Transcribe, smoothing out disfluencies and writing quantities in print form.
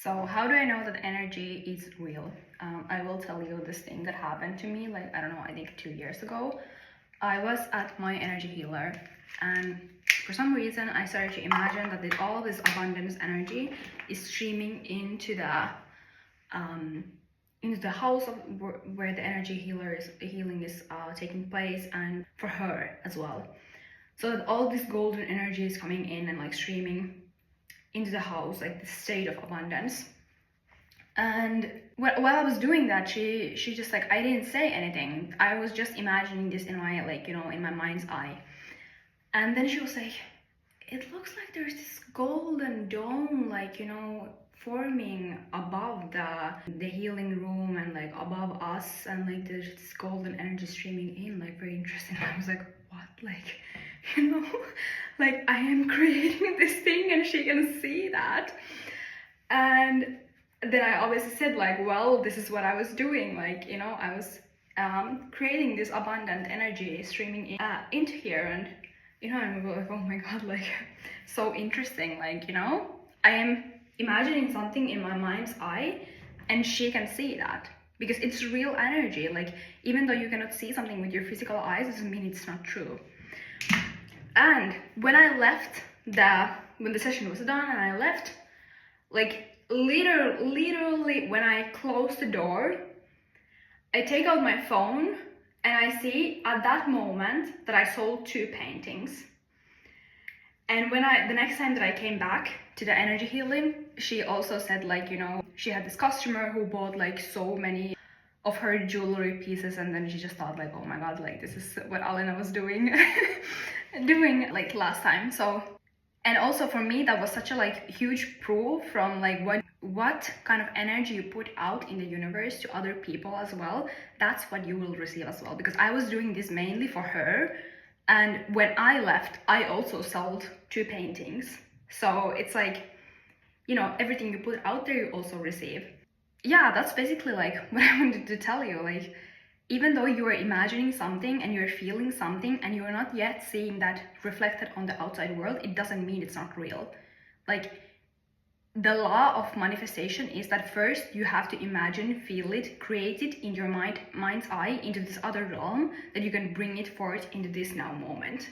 So how do I know that energy is real? I will tell you this thing that happened to me, like, I don't know, I think 2 years ago. I was at my energy healer, and for some reason I started to imagine that all this abundance energy is streaming into the house of where the energy healing is taking place, and for her as well. So that all this golden energy is coming in and like streaming into the house, like the state of abundance. And while I was doing that, she just like, I didn't say anything. I was just imagining this in my, like, in my mind's eye. And then she was like, it looks like there's this golden dome, like, forming above the healing room and like above us, and like there's this golden energy streaming in, like very interesting. I was like, what? Like, like I am creating this thing and she can see that. And then I obviously said, like, well, this is what I was doing, like, I was creating this abundant energy streaming into here. And I'm like, oh my god, like, so interesting, like, I am imagining something in my mind's eye and she can see that, because it's real energy. Like, even though you cannot see something with your physical eyes, doesn't mean it's not true. And when I left when the session was done and I left, like, literally when I close the door, I take out my phone and I see at that moment that I sold 2 paintings. And when the next time that I came back to the energy healing, she also said, like, she had this customer who bought like so many of her jewelry pieces, and then she just thought, like, oh my god, like, this is what Alena was doing like last time. So, and also for me, that was such a like huge proof from like what kind of energy you put out in the universe to other people as well. That's what you will receive as well, because I was doing this mainly for her. And when I left, I also sold 2 paintings. So it's like, everything you put out there, you also receive. Yeah, that's basically like what I wanted to tell you. Like, even though you are imagining something and you're feeling something and you're not yet seeing that reflected on the outside world, it doesn't mean it's not real. Like, the law of manifestation is that first you have to imagine, feel it, create it in your mind's eye into this other realm, that you can bring it forth into this now moment.